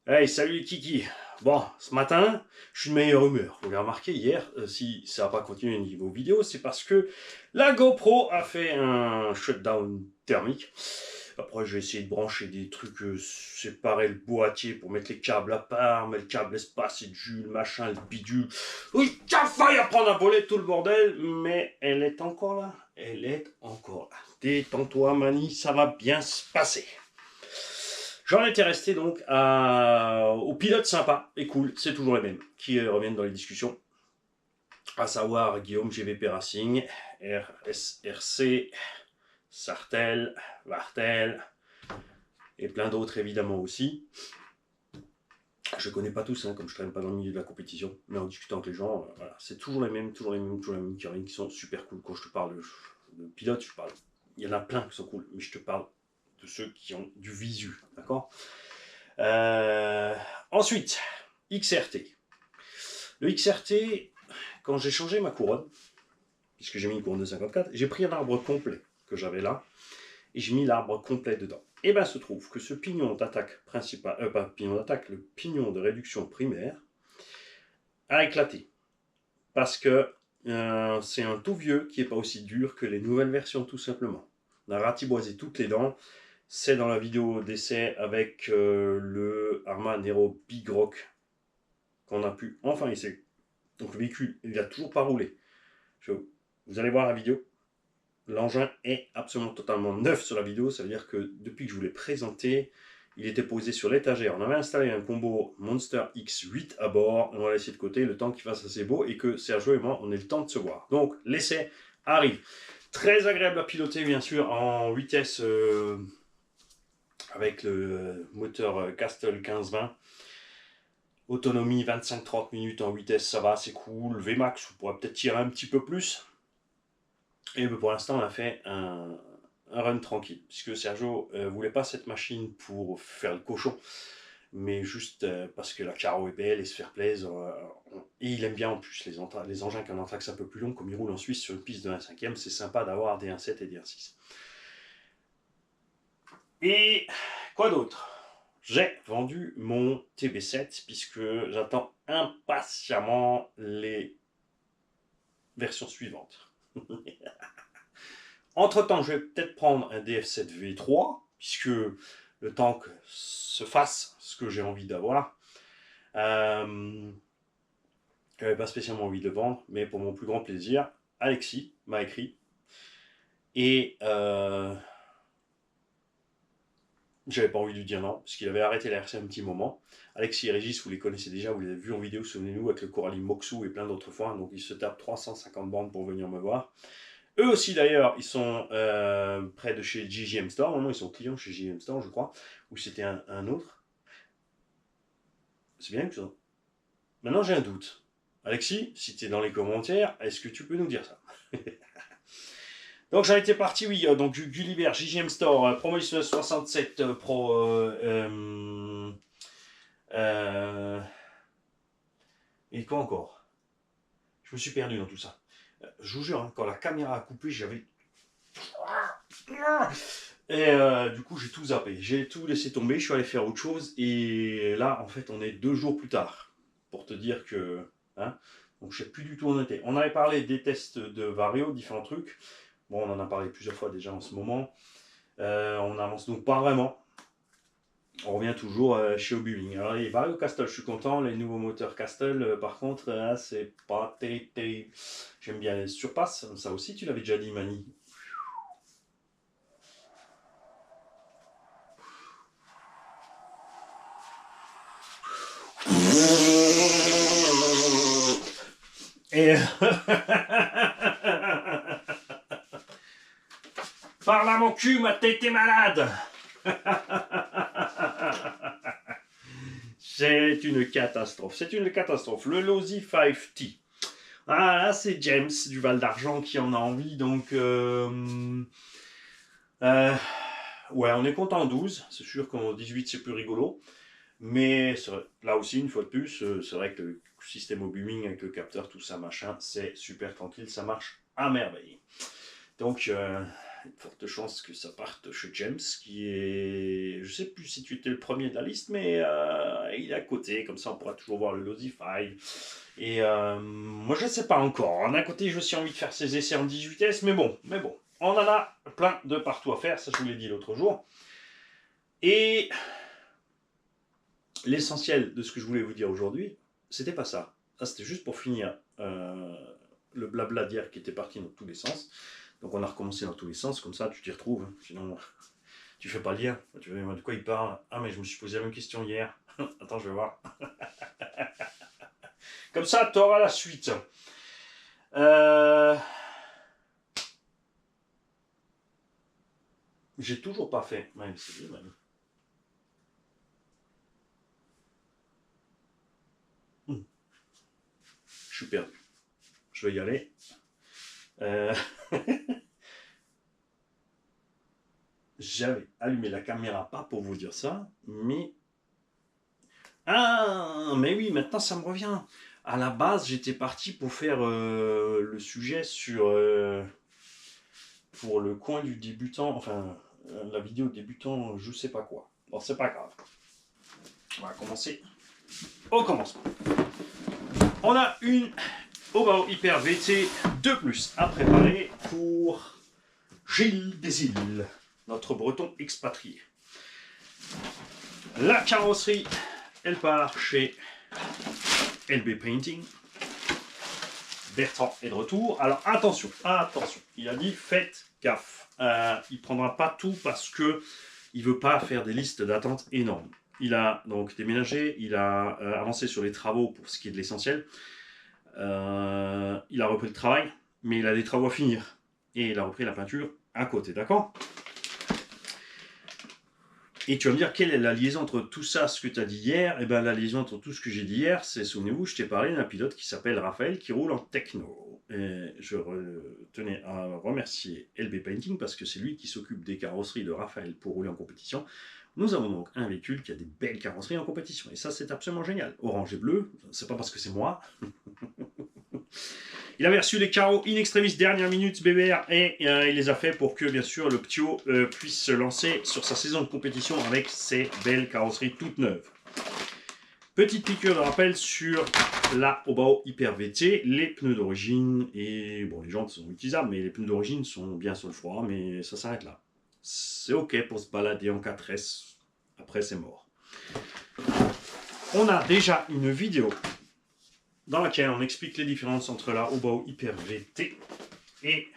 Hey, salut les kiki. Bon, ce matin, je suis de meilleure humeur. Vous l'avez remarqué hier, si ça n'a pas continué niveau vidéo, c'est parce que la GoPro a fait un shutdown thermique. Après, j'ai essayé de brancher des trucs, séparer le boîtier pour mettre les câbles à part, mettre le câble espace et du le machin, le bidule. Oui, ça a failli apprendre à voler tout le bordel, mais elle est encore là. Elle est encore là. Détends-toi, Mani, ça va bien se passer. J'en étais resté donc aux pilotes sympas et cool, c'est toujours les mêmes, qui reviennent dans les discussions, à savoir Guillaume GVP Racing, RSRC, Sartel, Vartel, et plein d'autres évidemment aussi. Je connais pas tous, comme je traîne pas dans le milieu de la compétition, mais en discutant avec les gens, voilà, c'est toujours les mêmes qui sont super cool. Quand je te parle de pilotes, il y en a plein qui sont cool, mais je te parle de ceux qui ont du visu, d'accord. Ensuite, XRT. Le XRT, quand j'ai changé ma couronne, puisque j'ai mis une couronne de 54, j'ai pris un arbre complet que j'avais là, et j'ai mis l'arbre complet dedans. Et bien, se trouve que ce pignon d'attaque principal, pas pignon d'attaque, le pignon de réduction primaire, a éclaté. Parce que c'est un tout vieux qui n'est pas aussi dur que les nouvelles versions, tout simplement. On a ratiboisé toutes les dents. C'est dans la vidéo d'essai avec le Arma Nero Big Rock qu'on a pu enfin essayer. Donc le véhicule, il n'a toujours pas roulé. Vous allez voir la vidéo. L'engin est absolument totalement neuf sur la vidéo. Ça veut dire que depuis que je vous l'ai présenté, il était posé sur l'étagère. On avait installé un combo Monster X8 à bord. On va laisser de côté le temps qu'il fasse assez beau et que Sergio et moi, on ait le temps de se voir. Donc l'essai arrive. Très agréable à piloter, bien sûr, en vitesse avec le moteur Castle 1520. Autonomie 25-30 minutes en vitesse, ça va, c'est cool. VMAX, on pourrait peut-être tirer un petit peu plus. Et pour l'instant, on a fait un run tranquille, puisque Sergio voulait pas cette machine pour faire le cochon, mais juste parce que la carreau est belle et se faire plaisir. Et il aime bien en plus les engins qui ont un anthrax un peu plus long, comme il roule en Suisse sur une piste de 1/5, c'est sympa d'avoir des 1.7 et des 1.6. Et quoi d'autre? J'ai vendu mon TB7 puisque j'attends impatiemment les versions suivantes. Entre-temps, je vais peut-être prendre un DF7 V3 puisque le temps que se fasse ce que j'ai envie d'avoir. J'avais pas spécialement envie de le vendre, mais pour mon plus grand plaisir, Alexis m'a écrit et j'avais pas envie de lui dire non, parce qu'il avait arrêté la RC un petit moment. Alexis et Régis, vous les connaissez déjà, vous les avez vus en vidéo, souvenez-nous, avec le Coralie Moxou et plein d'autres fois. Donc ils se tapent 350 bornes pour venir me voir. Eux aussi d'ailleurs, ils sont près de chez JGM Store. Normalement, ils sont clients chez JGM Store, je crois. Ou c'était un autre. C'est bien que ça. Maintenant, j'ai un doute. Alexis, si tu es dans les commentaires, est-ce que tu peux nous dire ça? Donc j'en étais parti, oui, donc Gulliver, JGM Store, Pro 67 Pro... et quoi encore? Je me suis perdu dans tout ça. Je vous jure, quand la caméra a coupé, j'avais... Et du coup, j'ai tout zappé. J'ai tout laissé tomber, je suis allé faire autre chose. Et là, en fait, on est 2 jours plus tard. Pour te dire que... Hein, donc je sais plus du tout où on était. On avait parlé des tests de Vario, différents trucs. Bon, on en a parlé plusieurs fois déjà en ce moment. On avance donc pas vraiment. On revient toujours chez Obuing. Alors les Vario Castle, je suis content. Les nouveaux moteurs Castle, par contre, c'est pas terrible. J'aime bien les surpasses. Ça aussi, tu l'avais déjà dit, Mani. Et... Parle à mon cul, ma tête est malade. C'est une catastrophe. C'est une catastrophe. Le Losi 5T. Ah, là, c'est James du Val d'Argent qui en a envie. Donc, ouais, on est content en 12. C'est sûr qu'en 18, c'est plus rigolo. Mais là aussi, une fois de plus, c'est vrai que le système au booming avec le capteur, tout ça, machin, c'est super tranquille. Ça marche à merveille. Donc, une forte chance que ça parte chez James, qui est... Je sais plus si tu étais le premier de la liste, mais il est à côté, comme ça on pourra toujours voir le Losify. Et moi je ne sais pas encore. D'un côté, j'ai aussi envie de faire ces essais en 18S, mais bon, on en a plein de partout à faire, ça je vous l'ai dit l'autre jour. Et l'essentiel de ce que je voulais vous dire aujourd'hui, c'était pas ça. Ça c'était juste pour finir le blabla d'hier qui était parti dans tous les sens. Donc on a recommencé dans tous les sens, comme ça tu t'y retrouves. Sinon, tu fais pas le lien. Tu vas de quoi il parle? Ah, mais je me suis posé la même question hier. Attends, je vais voir. Comme ça, tu auras la suite. J'ai toujours pas fait. Ouais, c'est bien, même. Je suis perdu. Je vais y aller. J'avais allumé la caméra, pas pour vous dire ça, mais... Ah, mais oui, maintenant ça me revient. À la base, j'étais parti pour faire le sujet sur... pour le coin du débutant, enfin, la vidéo débutant, je sais pas quoi. Bon, c'est pas grave. On va commencer au commencement. On a une Obao Hyper VT 2+ à préparer pour Gilles des Îles, notre breton expatrié. La carrosserie, elle part chez LB Painting. Bertrand est de retour. Alors attention, il a dit faites gaffe. Il ne prendra pas tout parce que il veut pas faire des listes d'attente énormes. Il a donc déménagé, il a avancé sur les travaux pour ce qui est de l'essentiel. Il a repris le travail, mais il a des travaux à finir. Et il a repris la peinture à côté, d'accord? Et tu vas me dire, quelle est la liaison entre tout ça, ce que tu as dit hier? Eh bien, la liaison entre tout ce que j'ai dit hier, c'est, souvenez-vous, je t'ai parlé d'un pilote qui s'appelle Raphaël, qui roule en techno. Et je tenais à remercier LB Painting, parce que c'est lui qui s'occupe des carrosseries de Raphaël pour rouler en compétition. Nous avons donc un véhicule qui a des belles carrosseries en compétition. Et ça, c'est absolument génial. Orange et bleu, c'est pas parce que c'est moi. Il avait reçu les carreaux in extremis dernière minute BBR et il les a fait pour que bien sûr le Ptio puisse se lancer sur sa saison de compétition avec ses belles carrosseries toutes neuves. Petite piqûre de rappel sur la Obao Hyper VT, les pneus d'origine et bon les jantes sont utilisables mais les pneus d'origine sont bien sur le froid mais ça s'arrête là. C'est ok pour se balader en 4S, après c'est mort. On a déjà une vidéo dans laquelle on explique les différences entre la Obao Hyper VT et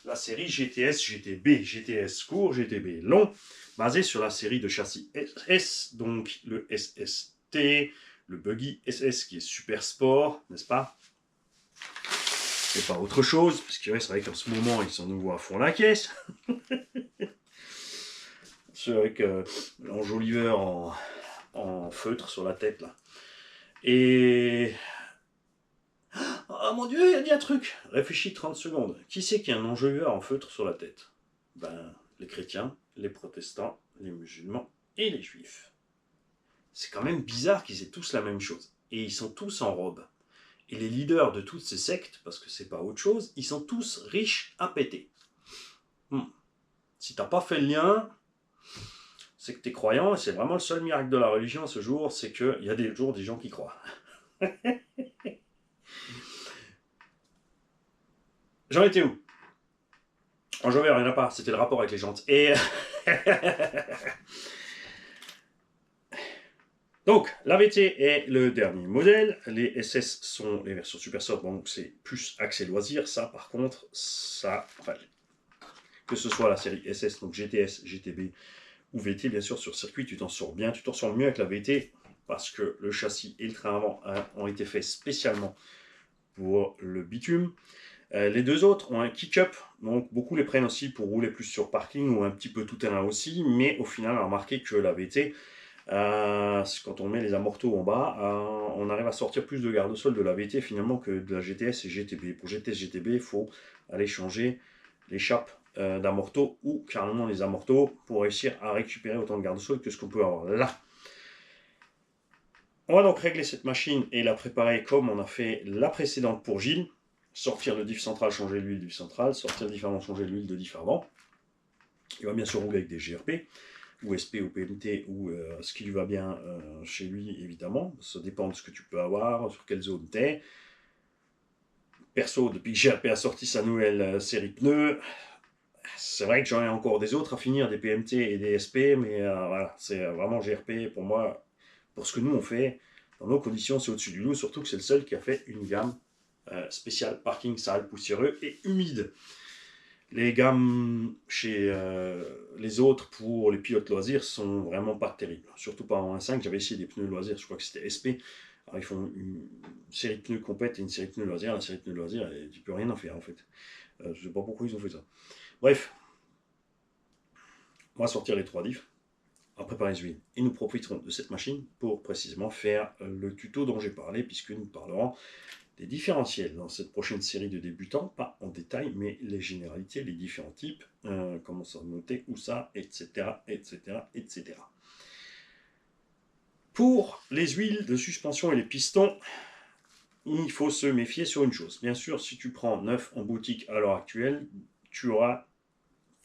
la série GTS, GTB, GTS court, GTB long, basée sur la série de châssis SS, donc le SST, le Buggy SS qui est super sport, n'est-ce pas? Et pas autre chose, parce que c'est vrai qu'en ce moment ils sont nouveaux à fond la caisse. C'est avec l'enjoliveur en feutre sur la tête là. Et... Oh mon Dieu, il a dit un truc. Réfléchis 30 secondes. Qui c'est qui a un enjoliveur en feutre sur la tête? Ben, les chrétiens, les protestants, les musulmans et les juifs. C'est quand même bizarre qu'ils aient tous la même chose. Et ils sont tous en robe. Et les leaders de toutes ces sectes, parce que c'est pas autre chose, ils sont tous riches à péter. Si t'as pas fait le lien, c'est que t'es croyant, et c'est vraiment le seul miracle de la religion à ce jour, c'est qu'il y a des jours des gens qui croient. J'en étais où? En janvier, rien à part, c'était le rapport avec les jantes. Et... donc, la VT est le dernier modèle. Les SS sont les versions Super Sport, donc c'est plus axé loisir. Ça, par contre, ça... Enfin, que ce soit la série SS, donc GTS, GTB ou VT, bien sûr, sur circuit, tu t'en sors bien. Tu t'en sors mieux avec la VT parce que le châssis et le train avant ont été faits spécialement pour le bitume. Les deux autres ont un kick-up, donc beaucoup les prennent aussi pour rouler plus sur parking ou un petit peu tout terrain aussi, mais au final, on a remarqué que la VT, quand on met les amortos en bas, on arrive à sortir plus de garde-sol de la VT finalement que de la GTS et GTB. Pour GTS GTB, il faut aller changer l'échappe d'amortos ou carrément les amortos pour réussir à récupérer autant de garde-sol que ce qu'on peut avoir là. On va donc régler cette machine et la préparer comme on a fait la précédente pour Gilles. sortir le diff central, changer l'huile du central, sortir le diff avant, changer l'huile de diff avant. Il va bien sûr rouler avec des GRP, ou SP ou PMT, ou ce qui lui va bien chez lui, évidemment. Ça dépend de ce que tu peux avoir, sur quelle zone tu es. Perso, depuis que GRP a sorti sa nouvelle série pneus, c'est vrai que j'en ai encore des autres à finir, des PMT et des SP, mais voilà, c'est vraiment GRP pour moi, pour ce que nous on fait, dans nos conditions, c'est au-dessus du lot, surtout que c'est le seul qui a fait une gamme spéciale parking sale, poussiéreux et humide. Les gammes chez les autres pour les pilotes loisirs sont vraiment pas terribles, surtout pas en 1.5. J'avais essayé des pneus loisirs, je crois que c'était SP. Alors ils font une série de pneus complète et une série de pneus loisirs. La série de pneus loisirs, tu peux rien en faire en fait. Je sais pas pourquoi ils ont fait ça. Bref, on va sortir les 3 diffs, on va préparer les huiles et nous profiterons de cette machine pour précisément faire le tuto dont j'ai parlé, puisque nous parlerons des différentiels dans cette prochaine série de débutants, pas en détail, mais les généralités, les différents types, comment ça noter, où ça, etc., etc., etc. Pour les huiles de suspension et les pistons, il faut se méfier sur une chose. Bien sûr, si tu prends neuf en boutique à l'heure actuelle, tu auras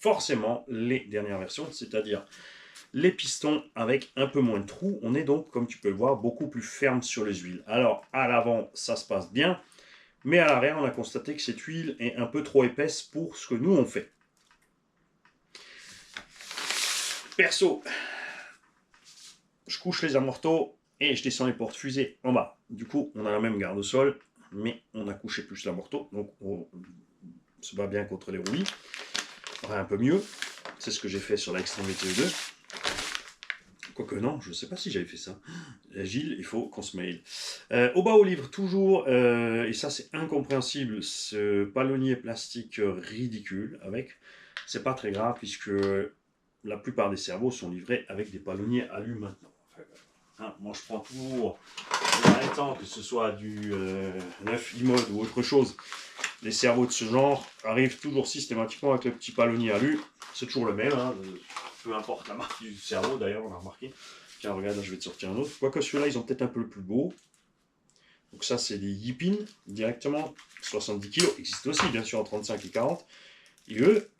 forcément les dernières versions, c'est-à-dire les pistons avec un peu moins de trous. On est donc, comme tu peux le voir, beaucoup plus ferme sur les huiles. Alors, à l'avant, ça se passe bien, mais à l'arrière, on a constaté que cette huile est un peu trop épaisse pour ce que nous, on fait. Perso, je couche les amortos et je descends les portes fusées en bas. Du coup, on a la même garde au sol, mais on a couché plus l'amorto, donc on se bat bien contre les roulis. Enfin, un peu mieux. C'est ce que j'ai fait sur la Extreme VTE2. Quoique non, je ne sais pas si j'avais fait ça. Gilles, il faut qu'on se mail. Au bas au livre, toujours, et ça c'est incompréhensible, ce palonnier plastique ridicule avec. C'est pas très grave puisque la plupart des cerveaux sont livrés avec des palonniers alu maintenant. Hein, moi je prends toujours, temps que ce soit du 9 iMode ou autre chose, les cerveaux de ce genre arrivent toujours systématiquement avec le petit palonnier alu. C'est toujours le même, hein, peu importe la marque du cerveau d'ailleurs, on a remarqué. Tiens, regarde, là, je vais te sortir un autre. Quoique ceux-là, ils ont peut-être un peu le plus beau. Donc ça, c'est des Yipin directement. 70 kg, existe aussi, bien sûr, en 35 et 40. Et eux...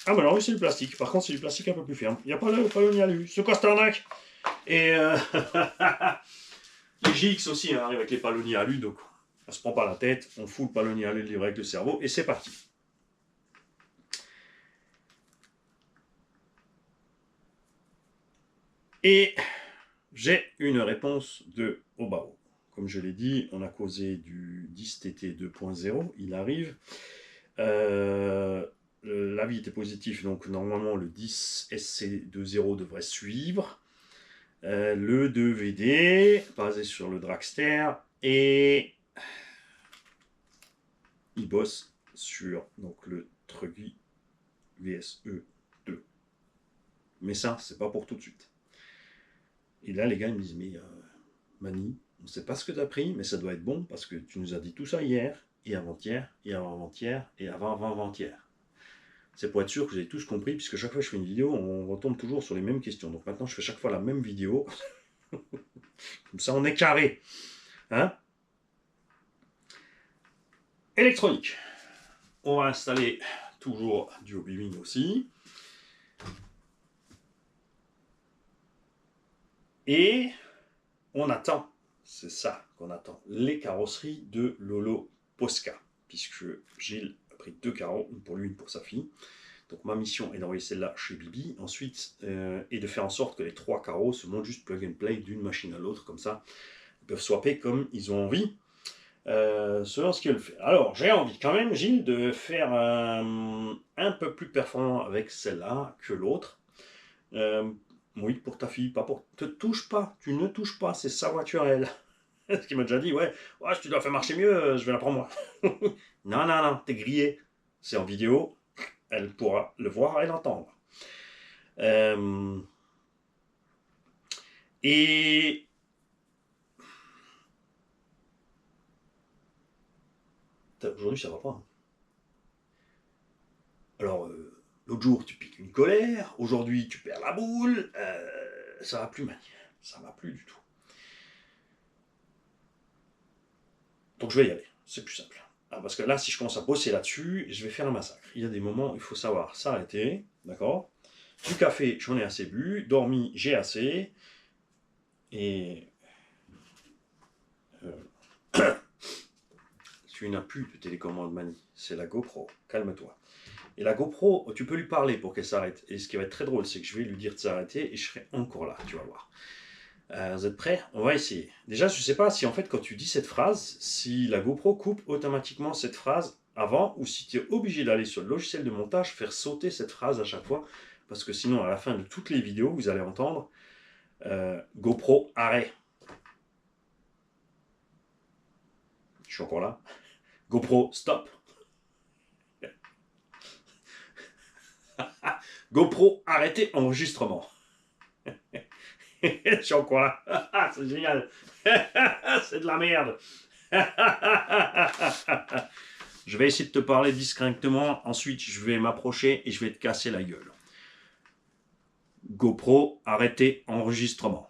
Ah, mais alors, oui, c'est du plastique. Par contre, c'est du plastique un peu plus ferme. Il n'y a pas le palonnier alu. Ce Costernac. Et les GX aussi hein, arrivent avec les palonniers alu. Donc, on se prend pas la tête. On fout le palonnier alu livré avec le cerveau. Et c'est parti. Et j'ai une réponse de Obao. Comme je l'ai dit, on a causé du 10TT 2.0, il arrive. L'avis était positif, donc normalement le 10 SC20 devrait suivre. Le 2VD, basé sur le Dragster, et il bosse sur donc, le Truggy VSE2. Mais ça, c'est pas pour tout de suite. Et là, les gars, ils me disent, mais Mani, on ne sait pas ce que tu as pris, mais ça doit être bon parce que tu nous as dit tout ça hier, et avant-hier, et avant-avant-hier, et avant-avant-hier. C'est pour être sûr que vous avez tous compris, puisque chaque fois que je fais une vidéo, on retombe toujours sur les mêmes questions. Donc maintenant, je fais chaque fois la même vidéo. Comme ça, on est carré. Hein? Électronique. On va installer toujours du Obi-Wan aussi. Et on attend, c'est ça qu'on attend, les carrosseries de Lolo Posca, puisque Gilles a pris 2 carreaux, une pour lui, une pour sa fille. Donc ma mission est d'envoyer celle-là chez Bibi, ensuite, et de faire en sorte que les 3 carreaux se montent juste plug and play d'une machine à l'autre, comme ça, ils peuvent swapper comme ils ont envie, selon ce qu'ils veulent faire. Alors, j'ai envie quand même, Gilles, de faire un peu plus performant avec celle-là que l'autre. Oui, pour ta fille, pas pour... Te touche pas, tu ne touches pas, c'est sa voiture à elle. Ce qui m'a déjà dit, ouais, si tu dois faire marcher mieux, je vais la prendre moi. Non, non, non, t'es grillé. C'est en vidéo, elle pourra le voir et l'entendre. Et... Aujourd'hui, ça va pas. Alors, l'autre jour, tu piques une colère. Aujourd'hui, tu perds la boule. Ça va plus, Mani. Ça va plus du tout. Donc, je vais y aller. C'est plus simple. Ah, parce que là, si je commence à bosser là-dessus, je vais faire un massacre. Il y a des moments où il faut savoir s'arrêter, d'accord? Du café, j'en ai assez bu. Dormi, j'ai assez. Et tu n'as plus de télécommande manie. C'est la GoPro. Calme-toi. Et la GoPro, tu peux lui parler pour qu'elle s'arrête. Et ce qui va être très drôle, c'est que je vais lui dire de s'arrêter et je serai encore là, tu vas voir. Vous êtes prêts? On va essayer. Déjà, je ne sais pas si en fait quand tu dis cette phrase, si la GoPro coupe automatiquement cette phrase avant ou si tu es obligé d'aller sur le logiciel de montage, faire sauter cette phrase à chaque fois. Parce que sinon, à la fin de toutes les vidéos, vous allez entendre GoPro arrêt. Je suis encore là. GoPro stop. GoPro arrêtez enregistrement. Je suis encore là. C'est génial. C'est de la merde. Je vais essayer de te parler discrètement. Ensuite, je vais m'approcher et je vais te casser la gueule. GoPro, arrêtez enregistrement.